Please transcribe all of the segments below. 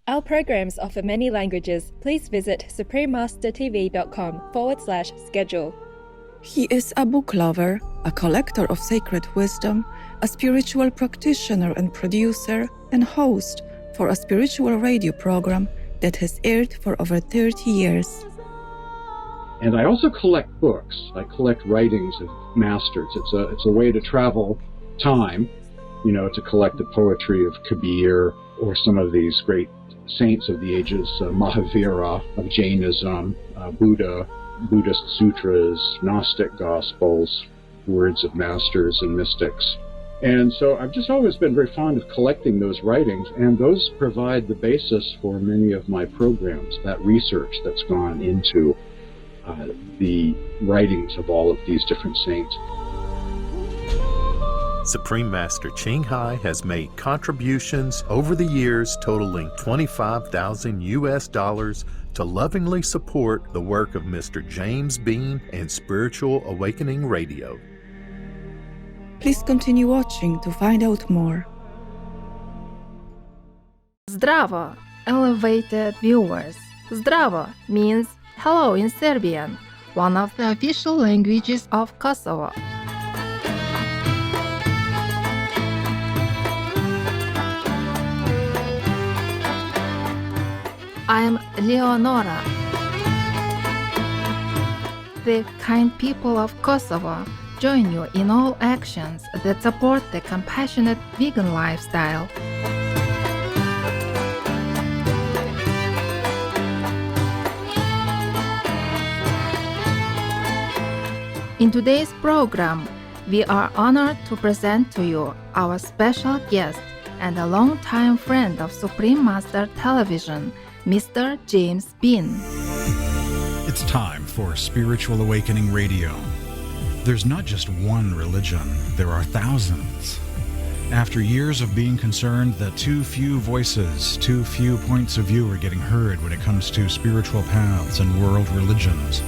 Our programs offer many languages. Please visit suprememastertv.com/schedule. He is a book lover, a collector of sacred wisdom, a spiritual practitioner and producer, and host for a spiritual radio program that has aired for over 30 years. And I also collect books. I collect writings of masters. It's a way to travel time, to collect the poetry of Kabir or some of these great saints of the ages, Mahavira of Jainism, Buddha, Buddhist sutras, Gnostic gospels, words of masters and mystics. And so I've just always been very fond of collecting those writings, and those provide the basis for many of my programs, that research that's gone into the writings of all of these different saints. Supreme Master Ching Hai has made contributions over the years totaling $25,000 to lovingly support the work of Mr. James Bean and Spiritual Awakening Radio. Please continue watching to find out more. Zdravo, elevated viewers. Zdravo means hello in Serbian, one of the official languages of Kosovo. I am Leonora. The kind people of Kosovo join you in all actions that support the compassionate vegan lifestyle. In today's program, we are honored to present to you our special guest and a longtime friend of Supreme Master Television, Mr. James Bean. It's time for Spiritual Awakening Radio. There's not just one religion, there are thousands. After years of being concerned that too few voices, too few points of view are getting heard when it comes to spiritual paths and world religions,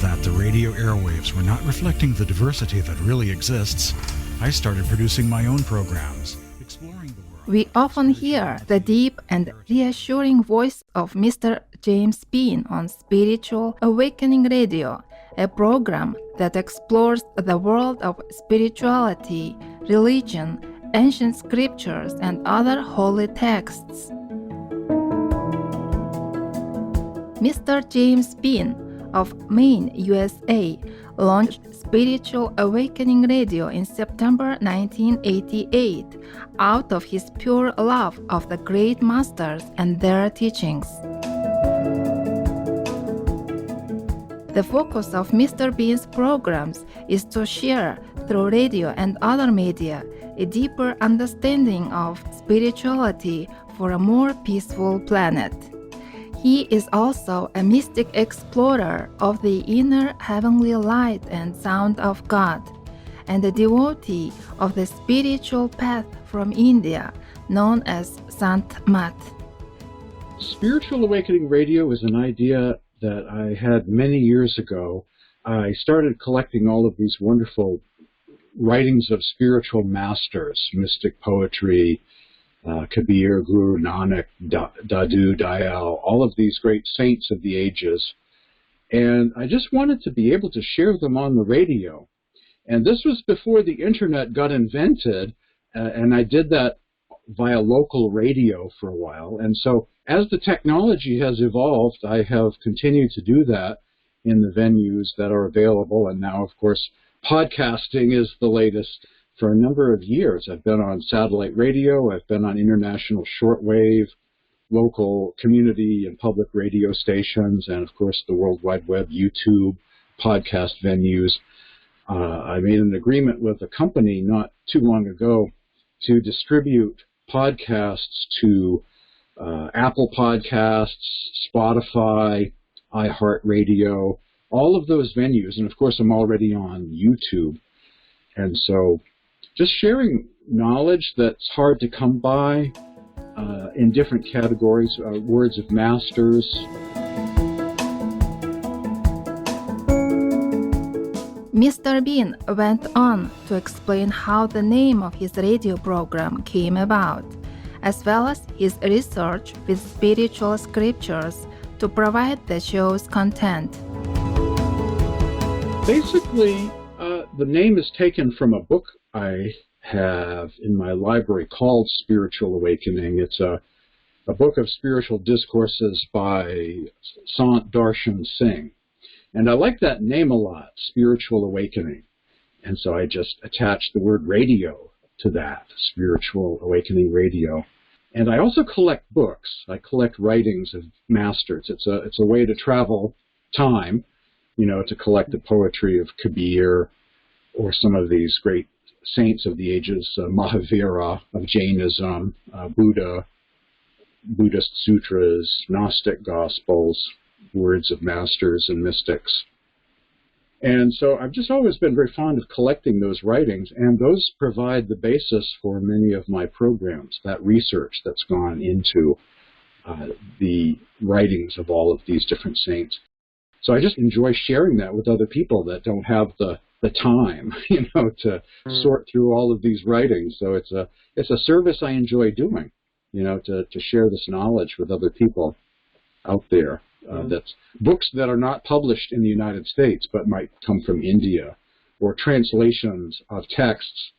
that the radio airwaves were not reflecting the diversity that really exists, I started producing my own programs, exploring the world. We often hear the deep and reassuring voice of Mr. James Bean on Spiritual Awakening Radio, a program that explores the world of spirituality, religion, ancient scriptures, and other holy texts. Mr. James Bean of Maine, USA, launched Spiritual Awakening Radio in September 1988 out of his pure love of the great masters and their teachings. The focus of Mr. Bean's programs is to share, through radio and other media, a deeper understanding of spirituality for a more peaceful planet. He is also a mystic explorer of the inner heavenly light and sound of God, and a devotee of the spiritual path from India, known as Sant Mat. Spiritual Awakening Radio is an idea that I had many years ago. I started collecting all of these wonderful writings of spiritual masters, mystic poetry, Kabir, Guru Nanak, Dadu, Dayal, all of these great saints of the ages. And I just wanted to be able to share them on the radio. And this was before the internet got invented, and I did that via local radio for a while. And so as the technology has evolved, I have continued to do that in the venues that are available. And now, of course, podcasting is the latest. For a number of years, I've been on satellite radio, I've been on international shortwave, local community and public radio stations, and of course the World Wide Web, YouTube, podcast venues. I made an agreement with a company not too long ago to distribute podcasts to Apple Podcasts, Spotify, iHeartRadio, all of those venues. And of course, I'm already on YouTube. And so just sharing knowledge that's hard to come by in different categories, words of masters. Mr. Bean went on to explain how the name of his radio program came about, as well as his research with spiritual scriptures to provide the show's content. Basically, the name is taken from a book I have in my library called Spiritual Awakening. It's a book of spiritual discourses by Sant Darshan Singh. And I like that name a lot, Spiritual Awakening. And so I just attached the word radio to that, Spiritual Awakening Radio. And I also collect books. I collect writings of masters. It's a way to travel time, to collect the poetry of Kabir or some of these great saints of the ages, Mahavira of Jainism, Buddha, Buddhist sutras, Gnostic gospels, words of masters and mystics. And so I've just always been very fond of collecting those writings, and those provide the basis for many of my programs, that research that's gone into the writings of all of these different saints. So I just enjoy sharing that with other people that don't have the time, to sort through all of these writings. So it's a service I enjoy doing, to share this knowledge with other people out there. That's books that are not published in the United States but might come from India, or translations of texts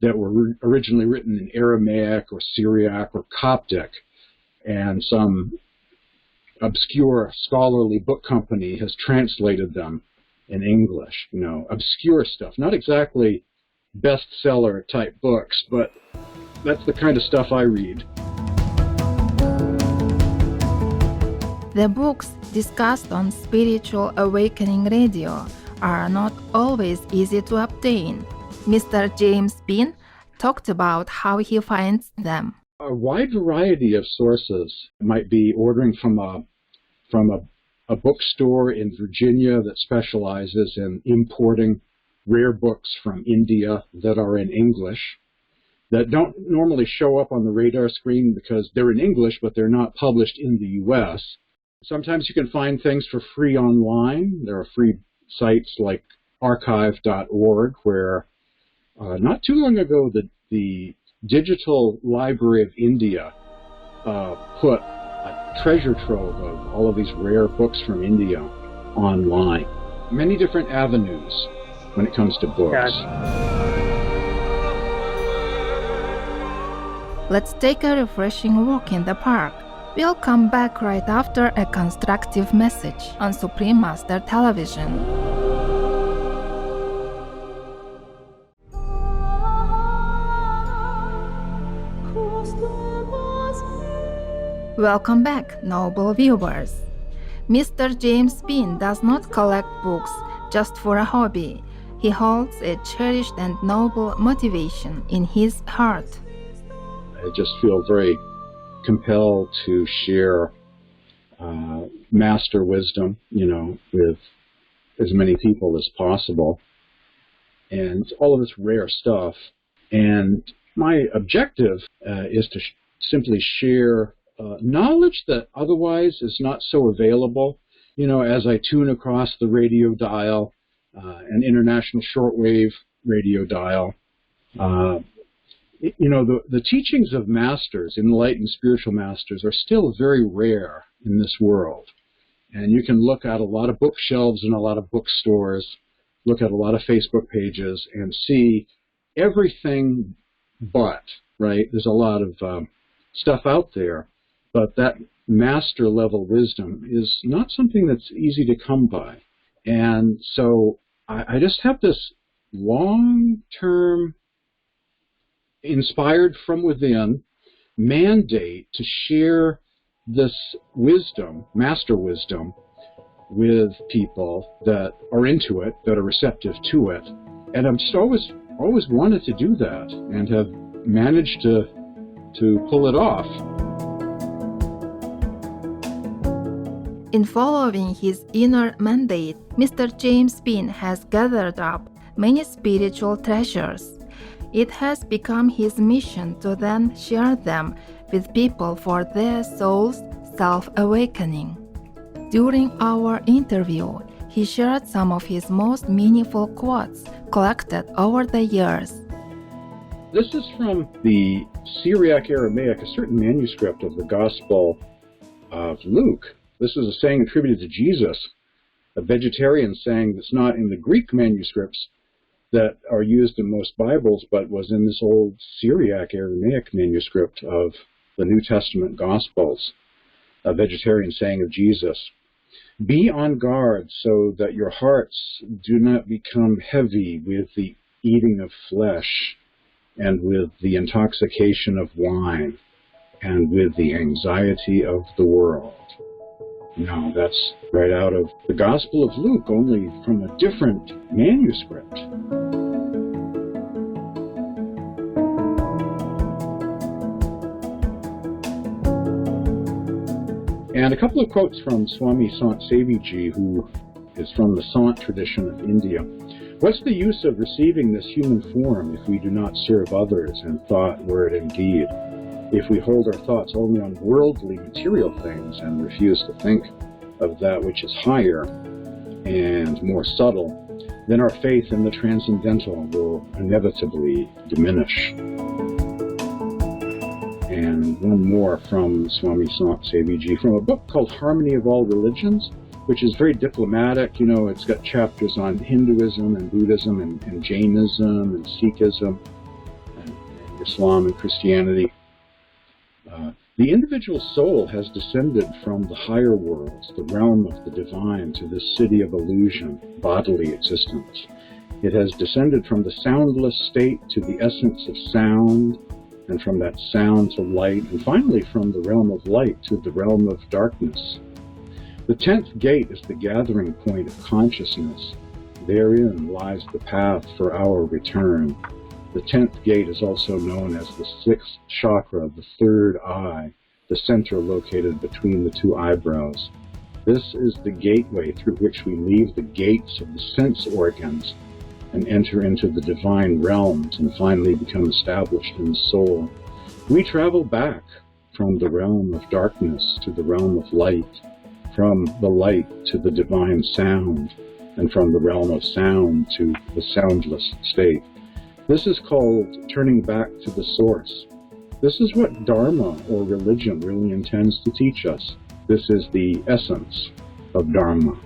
that were originally written in Aramaic or Syriac or Coptic, and some obscure scholarly book company has translated them in English. Obscure stuff, not exactly bestseller type books, but that's the kind of stuff I read. The books discussed on Spiritual Awakening Radio are not always easy to obtain. Mr. James Bean talked about how he finds them. A wide variety of sources. Might be ordering from a bookstore in Virginia that specializes in importing rare books from India that are in English, that don't normally show up on the radar screen because they're in English, but they're not published in the U.S. Sometimes you can find things for free online. There are free sites like archive.org, where not too long ago the Digital Library of India put a treasure trove of all of these rare books from India online. Many different avenues when it comes to books. Let's take a refreshing walk in the park. We'll come back right after a constructive message on Supreme Master Television. Welcome back, noble viewers. Mr. James Bean does not collect books just for a hobby. He holds a cherished and noble motivation in his heart. I just feel very compelled to share master wisdom, with as many people as possible, and all of this rare stuff. And my objective is to simply share knowledge that otherwise is not so available. As I tune across the radio dial, an international shortwave radio dial, the teachings of masters, enlightened spiritual masters, are still very rare in this world. And you can look at a lot of bookshelves in a lot of bookstores, look at a lot of Facebook pages, and see everything but, right? There's a lot of stuff out there, but that master level wisdom is not something that's easy to come by. And so I just have this long-term, inspired from within, mandate to share this wisdom, master wisdom, with people that are into it, that are receptive to it. And I'm just always wanted to do that, and have managed to pull it off. In following his inner mandate, Mr. James Bean has gathered up many spiritual treasures. It has become his mission to then share them with people for their soul's self-awakening. During our interview, he shared some of his most meaningful quotes collected over the years. This is from the Syriac Aramaic, a certain manuscript of the Gospel of Luke. This is a saying attributed to Jesus, a vegetarian saying that's not in the Greek manuscripts that are used in most Bibles, but was in this old Syriac Aramaic manuscript of the New Testament Gospels, a vegetarian saying of Jesus. Be on guard so that your hearts do not become heavy with the eating of flesh and with the intoxication of wine and with the anxiety of the world. Now, that's right out of the Gospel of Luke, only from a different manuscript. And a couple of quotes from Swami Sant Seviji, who is from the Sant tradition of India. What's the use of receiving this human form if we do not serve others in thought, word, and deed? If we hold our thoughts only on worldly material things and refuse to think of that which is higher and more subtle, then our faith in the transcendental will inevitably diminish. And one more from Swami Sant Seviji, from a book called Harmony of All Religions, which is very diplomatic. You know, it's got chapters on Hinduism and Buddhism and Jainism and Sikhism and Islam and Christianity. The individual soul has descended from the higher worlds, the realm of the divine, to this city of illusion, bodily existence. It has descended from the soundless state to the essence of sound, and from that sound to light, and finally from the realm of light to the realm of darkness. The 10th gate is the gathering point of consciousness. Therein lies the path for our return. The 10th gate is also known as the 6th chakra, the third eye, the center located between the two eyebrows. This is the gateway through which we leave the gates of the sense organs and enter into the divine realms and finally become established in the soul. We travel back from the realm of darkness to the realm of light, from the light to the divine sound, and from the realm of sound to the soundless state. This is called turning back to the source. This is what Dharma or religion really intends to teach us. This is the essence of Dharma.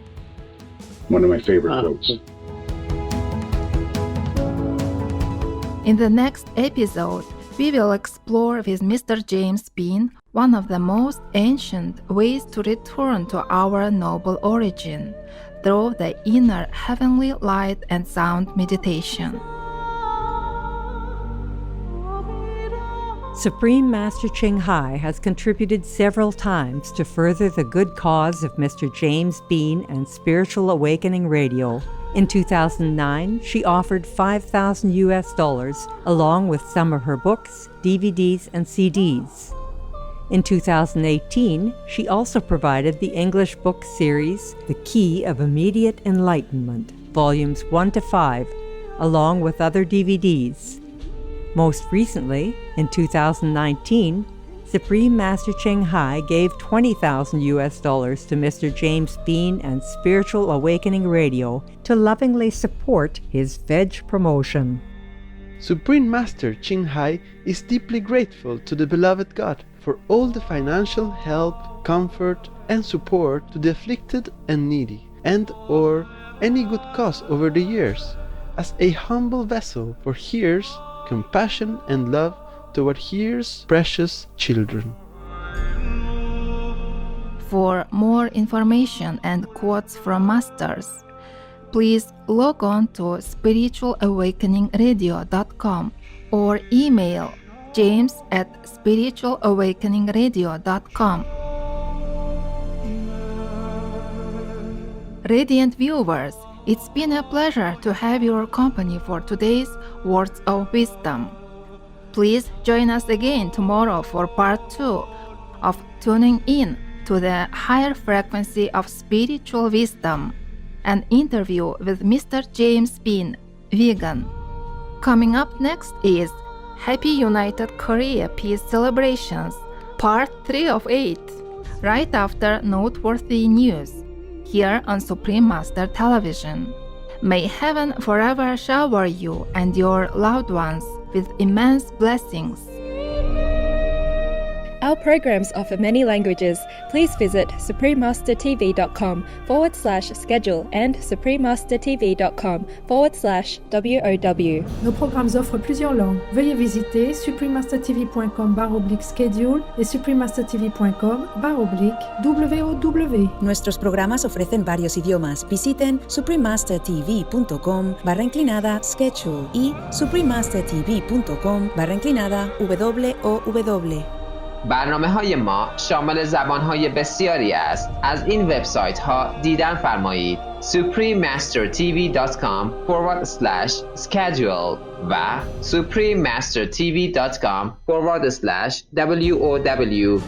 One of my favorite quotes. In the next episode, we will explore with Mr. James Bean one of the most ancient ways to return to our noble origin through the inner heavenly light and sound meditation. Supreme Master Ching Hai has contributed several times to further the good cause of Mr. James Bean and Spiritual Awakening Radio. In 2009, she offered $5,000 along with some of her books, DVDs, and CDs. In 2018, she also provided the English book series, The Key of Immediate Enlightenment, Volumes 1 to 5, along with other DVDs. Most recently, in 2019, Supreme Master Ching Hai gave $20,000 to Mr. James Bean and Spiritual Awakening Radio to lovingly support his veg promotion. Supreme Master Ching Hai is deeply grateful to the beloved God for all the financial help, comfort, and support to the afflicted and needy, and or any good cause over the years, as a humble vessel for His compassion and love toward His precious children. For more information and quotes from masters, please log on to spiritualawakeningradio.com or email james@spiritualawakeningradio.com. Radiant viewers, it's been a pleasure to have your company for today's Words of Wisdom. Please join us again tomorrow for part 2 of Tuning In to the Higher Frequency of Spiritual Wisdom, an interview with Mr. James Bean, vegan. Coming up next is Happy United Korea Peace Celebrations, part 3 of 8, right after Noteworthy News, here on Supreme Master Television. May heaven forever shower you and your loved ones with immense blessings. Our programs offer many languages. Please visit suprememastertv.com/schedule and suprememastertv.com/WOW. Nos programmes offrent plusieurs langues. Veuillez visiter suprememastertv.com/schedule et suprememastertv.com/WOW. Nuestros programas ofrecen varios idiomas. Visiten suprememastertv.com/schedule y suprememastertv.com/WOW. برنامه‌های ما شامل زبان‌های بسیاری است. از این وبسایت ها دیدن فرمایید: suprememastertv.com/schedule و suprememastertv.com/WOW.